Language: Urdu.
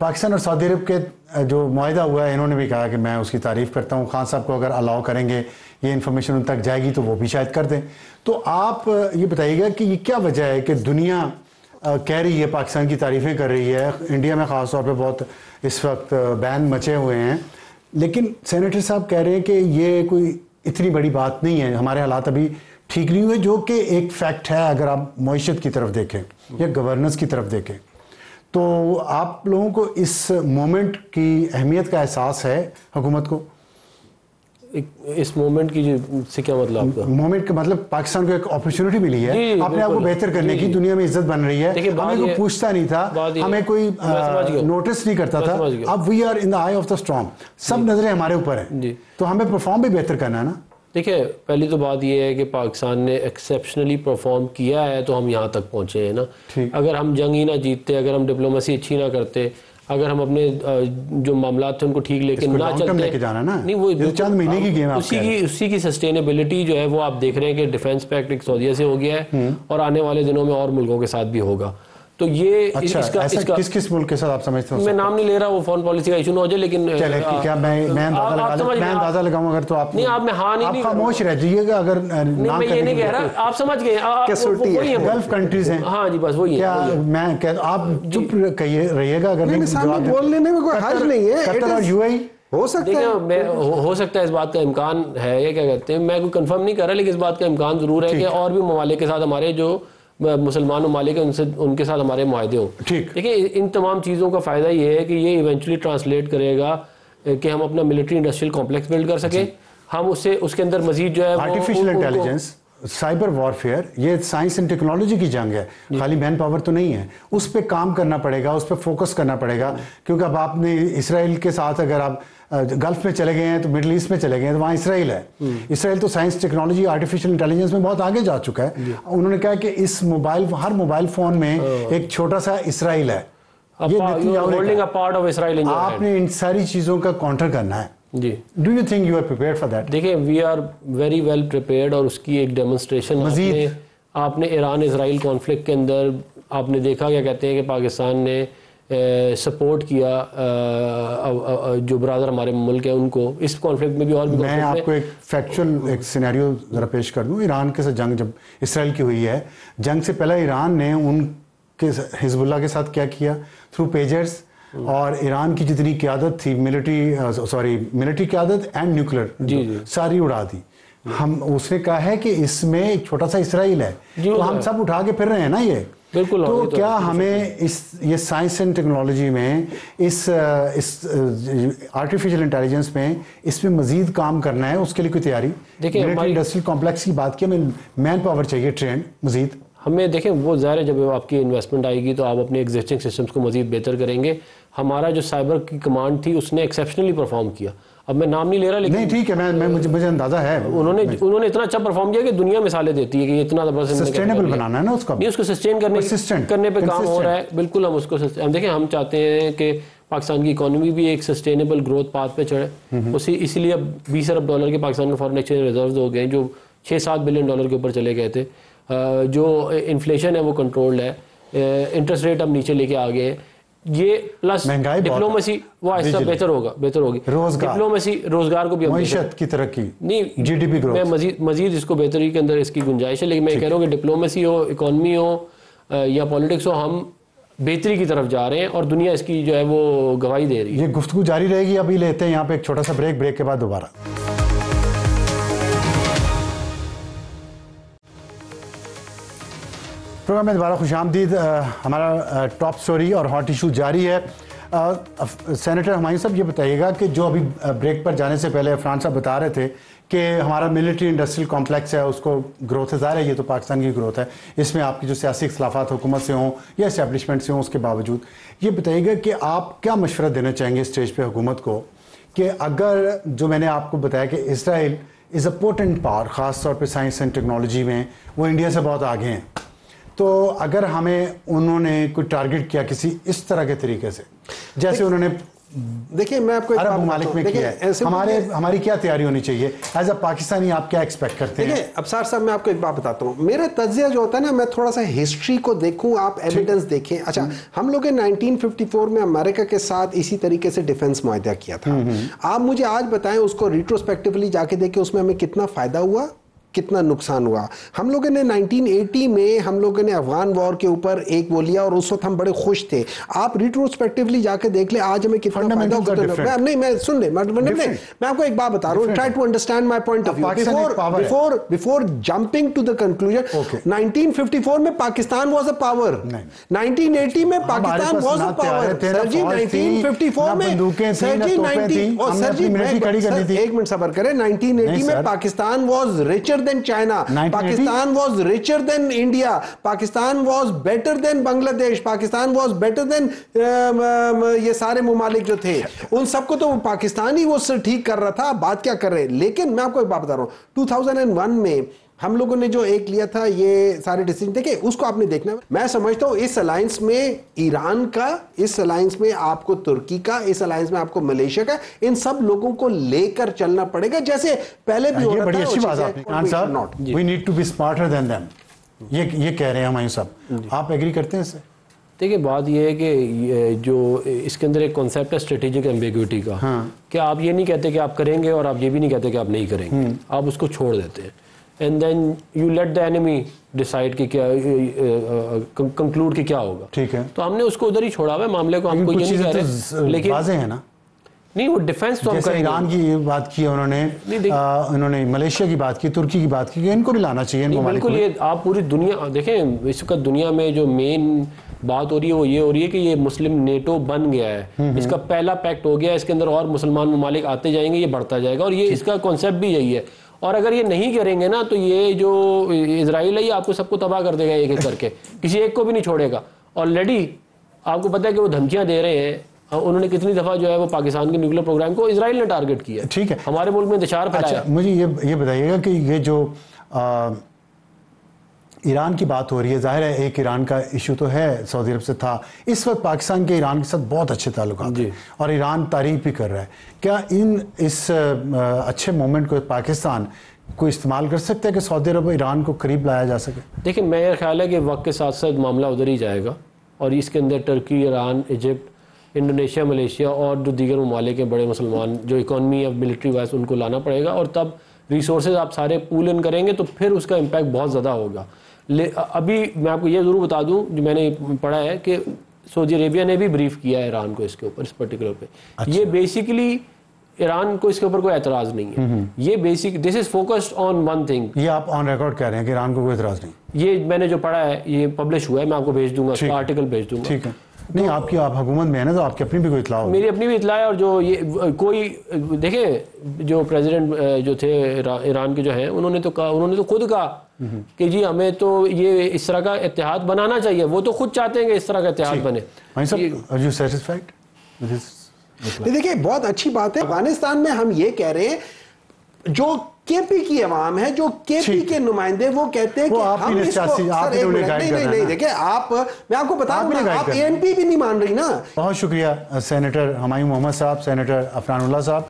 پاکستان اور سعودی عرب کے جو معاہدہ ہوا ہے انہوں نے بھی کہا کہ میں اس کی تعریف کرتا ہوں. خان صاحب کو اگر الاؤ کریں گے یہ انفارمیشن ان تک جائے گی تو وہ بھی شاید کر دیں. تو آپ یہ بتائیے گا کہ یہ کیا وجہ ہے کہ دنیا کہہ رہی ہے پاکستان کی تعریفیں کر رہی ہے, انڈیا میں خاص طور پہ بہت اس وقت بین مچے ہوئے ہیں, لیکن سینیٹر صاحب کہہ رہے ہیں کہ یہ کوئی اتنی بڑی بات نہیں ہے, ہمارے حالات ابھی ٹھیک نہیں ہوئے, جو کہ ایک فیکٹ ہے اگر آپ معیشت کی طرف دیکھیں یا گورننس کی طرف دیکھیں. تو آپ لوگوں کو اس مومنٹ کی اہمیت کا احساس ہے حکومت کو؟ اس مومنٹ کی سے کیا مطلب آپ کا؟ مومنٹ کا مطلب پاکستان کو ایک اپرچونٹی ملی ہے اپنے آپ کو بہتر کرنے کی, دنیا میں عزت بن رہی ہے, ہمیں کوئی پوچھتا نہیں تھا, ہمیں کوئی نوٹس نہیں کرتا تھا, اب we are in the eye of the storm, سب نظریں ہمارے اوپر ہیں, تو ہمیں پرفارم بھی بہتر کرنا ہے نا. دیکھیں پہلی تو بات یہ ہے کہ پاکستان نے ایکسیپشنلی پرفارم کیا ہے تو ہم یہاں تک پہنچے ہیں نا. اگر ہم جنگ ہی نہ جیتتے, اگر ہم ڈپلومیسی اچھی نہ کرتے, اگر ہم اپنے جو معاملات تھے ان کو ٹھیک لے کے نہ چلتے, نہیں وہ چند مہینے کی گیم ہے, اسی کی سسٹینیبلٹی جو ہے وہ آپ دیکھ رہے ہیں کہ ڈیفنس پیکٹ سعودیہ سے ہو گیا ہے اور آنے والے دنوں میں اور ملکوں کے ساتھ بھی ہوگا. تو یہ کس کس ملک کے ساتھ آپ سمجھتے ہیں؟ میں نام نہیں لے رہا, وہ فورن پالیسی کا ایشو نہ ہو جائے, لیکن کیا میں اندازہ لگاؤں اگر تو آپ نہیں, آپ میں ہاں نہیں, آپ خاموش رہ جائیے گا اگر نہیں, میں یہ نہیں کہہ رہا, آپ سمجھ گئے گلف کنٹریز ہیں. ہاں جی بس وہی ہے, میں آپ چپ رہیے گا اگر نہیں بولنے میں کوئی حرج نہیں ہے. قطر اور یو اے ای ہو سکتا ہے, اس بات کا امکان ہے, یہ کیا کہتے ہیں, میں کوئی کنفرم نہیں کر رہا, لیکن اس بات کا امکان ضرور ہے کہ اور بھی ممالک کے ساتھ ہمارے جو مسلمان ممالک ہیں ان کے ساتھ ہمارے معاہدے ہوں. دیکھیں ان تمام چیزوں کا فائدہ یہ ہے کہ یہ ایونچولی ٹرانسلیٹ کرے گا کہ ہم اپنا ملٹری انڈسٹریل کمپلیکس بلڈ کر سکیں, ہم اس کے اندر مزید جو ہے آرٹیفیشل انٹیلیجنس, سائبر وارفیئر, یہ سائنس اینڈ ٹیکنالوجی کی جنگ ہے, خالی مین پاور تو نہیں ہے, اس پہ کام کرنا پڑے گا, اس پہ فوکس کرنا پڑے گا, کیونکہ اب آپ نے اسرائیل کے ساتھ اگر آپ گلف میں چلے گئے ہیں تو مڈل ایسٹ میں چلے گئے ہیں تو وہاں اسرائیل ہے. اسرائیل تو سائنس ٹیکنالوجی آرٹیفیشل انٹیلیجنس میں بہت آگے جا چکا ہے. انہوں نے کہا کہ اس ہر موبائل فون میں ایک چھوٹا سا اسرائیل ہے, آپ نے ان ساری چیزوں کا کاؤنٹر کرنا ہے. جی, do you think you are prepared for that? دیکھیں we are very well prepared, اور اس کی ایک ڈیمونسٹریشن آپ نے ایران اسرائیل کانفلکٹ کے اندر آپ نے دیکھا, کیا کہتے ہیں کہ پاکستان نے سپورٹ کیا جو برادر ہمارے ملک ہیں ان کو اس کانفلکٹ میں بھی. اور میں آپ کو ایک فیکچول ایک سینیریو ذرا پیش کر دوں. ایران کے ساتھ جنگ جب اسرائیل کی ہوئی ہے, جنگ سے پہلے ایران نے ان کے حزب اللہ کے ساتھ کیا کیا, تھرو پیجرز, اور ایران کی جتنی قیادت تھی ملٹری قیادت اینڈ نیوکلیر ساری اڑا دی. اس نے کہا ہے کہ اس میں ایک چھوٹا سا اسرائیل ہے, تو ہم سب اٹھا کے پھر رہے ہیں نا یہ. بالکل. تو کیا ہمیں یہ سائنس اینڈ ٹیکنالوجی میں اس آرٹیفیشل انٹیلیجنس میں اس میں مزید کام کرنا ہے, اس کے لیے کوئی تیاری؟ دیکھیں انڈسٹریل کمپلیکس کی بات کی, ہمیں مین پاور چاہیے ٹرینڈ مزید. ہمیں دیکھیں وہ ظاہر ہے جب آپ کی انویسٹمنٹ آئے گی تو آپ اپنے ایگزسٹنگ سسٹمز کو مزید بہتر کریں گے. ہمارا جو سائبر کی کمانڈ تھی اس نے ایکسیپشنلی پرفارم کیا, اب میں نام نہیں لے رہا, لیکن نہیں ٹھیک ہے, مجھے اندازہ ہے انہوں نے اتنا اچھا پرفارم کیا کہ دنیا مثالیں دیتی ہے کہ یہ اتنا زبردست سسٹینیبل بنانا ہے نا اس کا, نہیں اس کو سسٹین کرنے پہ کام ہو رہا ہے. بالکل ہم اس کو دیکھیں, ہم چاہتے ہیں کہ پاکستان کی اکانومی بھی ایک سسٹینیبل گروتھ پاتھ پہ چڑھے, اسی لیے اب $20 ارب کے پاکستان کے فارن ایکسچینج ریزروز ہو گئے جو $6-7 بلین کے اوپر چلے گئے تھے. جو انفلیشن ہے وہ کنٹرولڈ ہے, انٹرسٹ ریٹ اب نیچے لے کے آ گئے, یہ پلس ڈپلومیسی وہ آہستہ بہتر ہوگی, ڈپلومیسی روزگار کو بھی, معیشت کی ترقی, نہیں جی ڈی پی گروتھ, میں مزید اس کو بہتری کے اندر اس کی گنجائش ہے, لیکن میں کہہ رہا ہوں کہ ڈپلومیسی ہو, اکانومی ہو یا پالیٹکس ہو, ہم بہتری کی طرف جا رہے ہیں اور دنیا اس کی جو ہے وہ گواہی دے رہی ہے. یہ گفتگو جاری رہے گی. ابھی لیتے ہیں یہاں پہ ایک چھوٹا سا بریک کے بعد دوبارہ. پروگرام میں دوبارہ خوش آمدید. ہمارا ٹاپ سٹوری اور ہاٹ ایشو جاری ہے. سینیٹر ہمایوں صاحب یہ بتائیے گا کہ جو ابھی بریک پر جانے سے پہلے عفران صاحب بتا رہے تھے کہ ہمارا ملٹری انڈسٹریل کمپلیکس ہے, اس کو گروتھ ظاہر ہے, یہ تو پاکستان کی گروتھ ہے, اس میں آپ کی جو سیاسی اختلافات حکومت سے ہوں یا اسٹیبلشمنٹ سے ہوں, اس کے باوجود یہ بتائیے گا کہ آپ کیا مشورہ دینا چاہیں گے اسٹیج پہ حکومت کو کہ اگر جو میں نے آپ کو بتایا کہ اسرائیل از اے پوٹنٹ پاور, خاص طور پہ سائنس اینڈ ٹیکنالوجی میں وہ انڈیا سے بہت آگے ہیں, تو اگر ہمیں انہوں نے کوئی ٹارگٹ کیا کسی اس طرح کے طریقے سے, جیسے انہوں نے دیکھیں میں آپ کو عرب ممالک میں کیا ہے، ہماری کیا تیاری ہونی چاہیے ایز اے پاکستانی، آپ کیا ایکسپیکٹ کرتے ہیں؟ دیکھیں ابصار صاحب میں آپ کو ایک بات بتاتا ہوں، میرا تجزیہ جو ہوتا ہے نا، میں تھوڑا سا ہسٹری کو دیکھوں، آپ ایویڈنس دیکھیں. اچھا ہم لوگ 1954 میں امریکہ کے ساتھ اسی طریقے سے ڈیفنس معاہدہ کیا تھا. آپ مجھے آج بتائیں اس کو ریٹروسپیکٹیولی جا کے دیکھیں اس میں ہمیں کتنا فائدہ ہوا، کتنا نقصان ہوا. ہم لوگوں نے 1980 میں ہم لوگوں نے افغان وار کے اوپر ایک وہ لیا اور اس وقت ہم بڑے خوش تھے. آپ ریٹروسپیکٹیولی جا کے دیکھ لیں آج ہمیں کتنا فائدہ ہوا. نہیں میں سن لیں، میں آپ کو ایک بات بتا رہا ہوں، try to understand my point of view before jumping to the conclusion. 1954 میں پاکستان واز اے پاور، 1980 میں Pakistan was a power. Sir ji 1954 میں ایک منٹ صبر کریں، 1980 میں Pakistan was richer than China, Pakistan was richer than India, Pakistan was better than Bangladesh, Pakistan was better than یہ سارے ممالک جو تھے ان سب کو تو پاکستان ہی وہ ٹھیک کر رہا تھا. بات کیا کر رہے ہیں؟ لیکن میں آپ کو ایک بات بتا رہا ہوں، 2001 میں ہم لوگوں نے جو ایک لیا تھا یہ سارے ڈیسیجن، دیکھیں اس کو آپ نے دیکھنا ہے. میں سمجھتا ہوں اس الائنس میں ایران کا، اس الائنس میں آپ کو ترکی کا، اس الائنس میں آپ کو ملیشیا کا، ان سب لوگوں کو لے کر چلنا پڑے گا جیسے پہلے بھی ہو رہا تھا. بڑی اچھی بات آپ نے خان صاحب، we need to be smarter than them، یہ کہہ رہے ہیں ہمایوں صاحب، آپ ایگری کرتے ہیں اس سے؟ دیکھیں بات یہ ہے کہ جو اس کے اندر ایک کانسیپٹ ہے اسٹریٹجک ایمبیگوٹی کا، کہ آپ یہ نہیں کہتے کہ آپ کریں گے اور آپ یہ بھی نہیں کہتے کہ آپ نہیں کریں گے، آپ اس کو چھوڑ دیتے ہیں. And then you let the enemy decide کہ کیا کنکلوڈ کہ کیا ہوگا. ٹھیک ہے، تو ہم نے اس کو ادھر ہی چھوڑا ہوا ہے معاملے کو. ہم کو یہ نہیں کہہ رہے، لیکن واضح ہے نا، نہیں وہ ڈیفینس تو ہم کریں گے. ایران کی بات کی انہوں نے ملیشیا کی بات کی، ترکی کی بات کی، ان کو بھی لانا چاہیے. بالکل، یہ آپ پوری دنیا دیکھیں، اس وقت دنیا میں جو مین بات ہو رہی ہے وہ یہ ہو رہی ہے کہ یہ مسلم نیٹو بن گیا ہے، اس کا پہلا پیکٹ ہو گیا، اس کے اندر اور مسلمان ممالک آتے جائیں گے، یہ بڑھتا جائے گا، اور یہ اس کا کانسیپٹ بھی یہی ہے. اور اگر یہ نہیں کریں گے نا تو یہ جو اسرائیل ہے یہ آپ کو سب کو تباہ کر دے گا ایک ایک کر کے، کسی ایک کو بھی نہیں چھوڑے گا. آلریڈی آپ کو پتہ ہے کہ وہ دھمکیاں دے رہے ہیں، انہوں نے کتنی دفعہ جو ہے وہ پاکستان کے نیوکلیر پروگرام کو اسرائیل نے ٹارگٹ کیا. ٹھیک ہے، ہمارے ملک میں انتشار پھیلایا. اچھا مجھے یہ بتائیے گا کہ یہ جو ایران کی بات ہو رہی ہے، ظاہر ہے ایک ایران کا ایشو تو ہے، سعودی عرب سے تھا، اس وقت پاکستان کے ایران کے ساتھ بہت اچھے تعلقات ہیں اور ایران تعریف بھی کر رہا ہے. کیا اس اچھے مومنٹ کو پاکستان کو استعمال کر سکتا ہے کہ سعودی عرب ایران کو قریب لایا جا سکے؟ دیکھیں میرا خیال ہے کہ وقت کے ساتھ ساتھ معاملہ ادھر ہی جائے گا، اور اس کے اندر ترکی، ایران، ایجپٹ، انڈونیشیا، ملیشیا اور جو دیگر ممالک ہیں بڑے مسلمان جو اکانومی اور ملٹری وائز ان کو لانا پڑے گا، اور تب ریسورسز آپ سارے پول ان کریں گے تو پھر اس کا امپیکٹ بہت زیادہ ہوگا. ابھی میں آپ کو یہ ضرور بتا دوں جو میں نے پڑھا ہے کہ سعودی عربیہ نے بھی بریف کیا ہے ایران کو اس کے اوپر، اس پرٹیکولر پہ. یہ بیسیکلی ایران کو اس کے اوپر کوئی اعتراض نہیں ہے، یہ basic this is focused on one thing. یہ آپ آن ریکارڈ کہہ رہے ہیں کہ ایران کو کوئی اعتراض نہیں؟ یہ میں نے جو پڑھا ہے یہ پبلش ہوا ہے، میں آپ کو بھیج دوں گا، اس کا آرٹیکل بھیج دوں گا. ٹھیک ہے، نہیں آپ حکومت میں ہے نا، تو آپ کی اپنی بھی کوئی اطلاع ہوگی؟ میری اپنی بھی اطلاع ہے. اور جو یہ کوئی دیکھیں جو پریزیڈنٹ جو تھے ایران کے جو ہیں انہوں نے تو خود کہا کہ جی ہمیں تو یہ اس طرح کا اتحاد بنانا چاہیے، وہ تو خود چاہتے ہیں کہ اس طرح کا اتحاد بنے. دیکھیں بہت اچھی بات ہے. افغانستان میں ہم یہ کہہ رہے ہیں جو کے پی کی عوام ہے، جو کے پی کے نمائندے، وہ کہتے ہیں کہ ہم اس کو نہیں دیکھیں آپ، میں آپ کو بتا دوں آپ اے این پی بھی نہیں مان رہی نا. بہت شکریہ سینیٹر ہمایوں محمد صاحب، سینیٹر عفران اللہ صاحب.